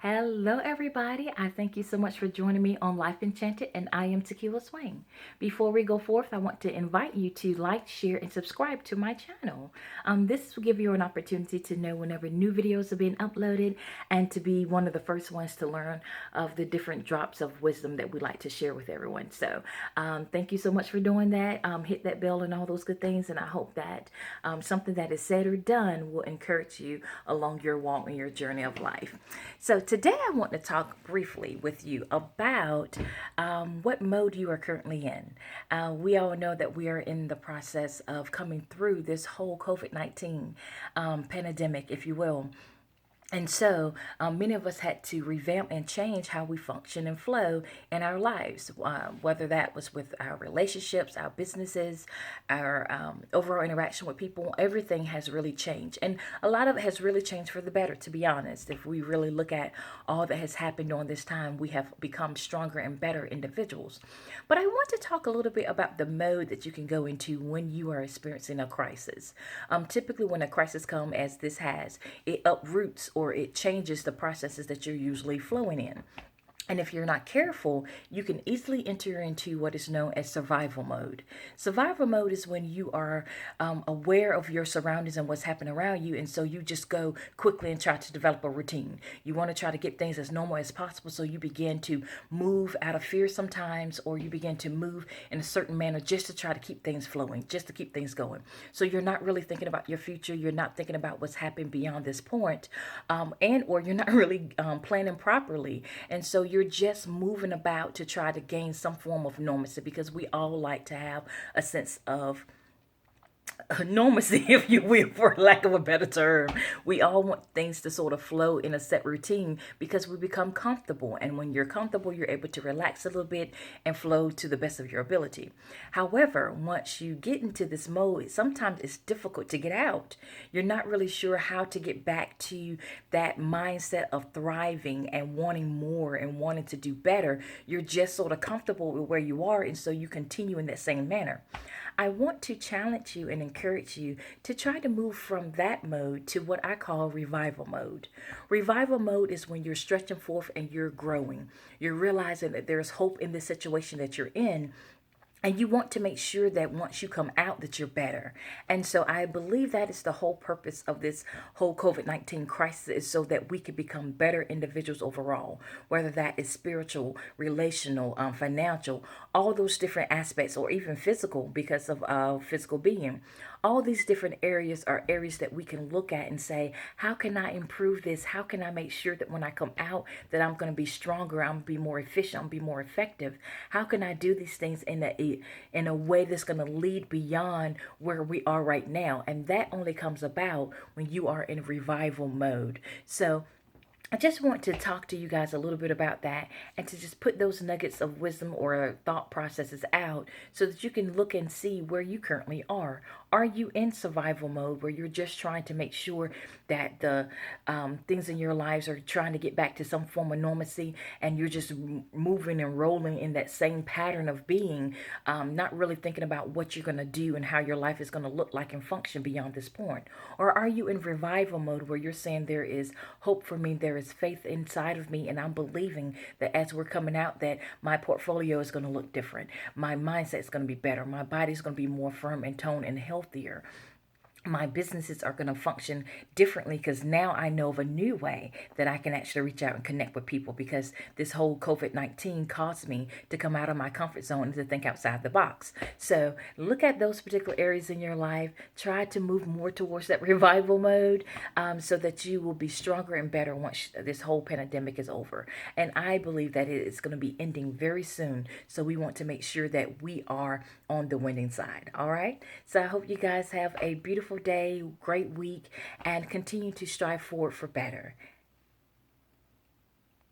Hello, everybody. I thank you so much for joining me on Life Enchanted, and I am Takela Swain. Before we go forth, I want to invite you to like, share, and subscribe to my channel. This will give you an opportunity to know whenever new videos are being uploaded and to be one of the first ones to learn of the different drops of wisdom that we like to share with everyone. So thank you so much for doing that. Hit that bell and all those good things, and I hope that something that is said or done will encourage you along your walk and your journey of life. So today I want to talk briefly with you about what mode you are currently in. We all know that we are in the process of coming through this whole COVID-19 pandemic, if you will. And so many of us had to revamp and change how we function and flow in our lives, whether that was with our relationships, our businesses, our overall interaction with people. Everything has really changed. And a lot of it has really changed for the better, to be honest. If we really look at all that has happened during this time, we have become stronger and better individuals. But I want to talk a little bit about the mode that you can go into when you are experiencing a crisis. Typically, when a crisis comes, as this has, it uproots or it changes the processes that you're usually flowing in. And if you're not careful, you can easily enter into what is known as survival mode. Survival mode is when you are aware of your surroundings and what's happening around you. And so you just go quickly and try to develop a routine. You want to try to get things as normal as possible. So you begin to move out of fear sometimes, or you begin to move in a certain manner just to try to keep things flowing, just to keep things going. So you're not really thinking about your future. You're not thinking about what's happening beyond this point, and or you're not really planning properly. And so you're just moving about to try to gain some form of normalcy, because we all like to have a sense of normalcy, if you will, for lack of a better term. We all want things to sort of flow in a set routine because we become comfortable. And when you're comfortable, you're able to relax a little bit and flow to the best of your ability. However, once you get into this mode, sometimes it's difficult to get out. You're not really sure how to get back to that mindset of thriving and wanting more and wanting to do better. You're just sort of comfortable with where you are, and so you continue in that same manner. I want to challenge you and encourage you to try to move from that mode to what I call revival mode. Revival mode is when you're stretching forth and you're growing. You're realizing that there's hope in the situation that you're in, and you want to make sure that once you come out that you're better. And so I believe that is the whole purpose of this whole COVID-19 crisis, is so that we can become better individuals overall, whether that is spiritual, relational, financial, all those different aspects, or even physical, because of physical being. All these different areas are areas that we can look at and say, how can I improve this? How can I make sure that when I come out that I'm going to be stronger, I'm going to be more efficient, I'm going to be more effective? How can I do these things in a way that's going to lead beyond where we are right now? And that only comes about when you are in revival mode. So I just want to talk to you guys a little bit about that, and to just put those nuggets of wisdom or thought processes out so that you can look and see where you currently are. Are you in survival mode where you're just trying to make sure that the things in your lives are trying to get back to some form of normalcy, and you're just moving and rolling in that same pattern of being, not really thinking about what you're going to do and how your life is going to look like and function beyond this point? Or are you in revival mode where you're saying there is hope for me, there is faith inside of me, and I'm believing that as we're coming out that my portfolio is going to look different, my mindset is going to be better, my body is going to be more firm and toned and healthier, my businesses are going to function differently, because now I know of a new way that I can actually reach out and connect with people, because this whole COVID-19 caused me to come out of my comfort zone and to think outside the box. So look at those particular areas in your life. Try to move more towards that revival mode, so that you will be stronger and better once this whole pandemic is over. And I believe that it is going to be ending very soon. So we want to make sure that we are on the winning side. All right. So I hope you guys have a beautiful day, great week, and continue to strive forward for better.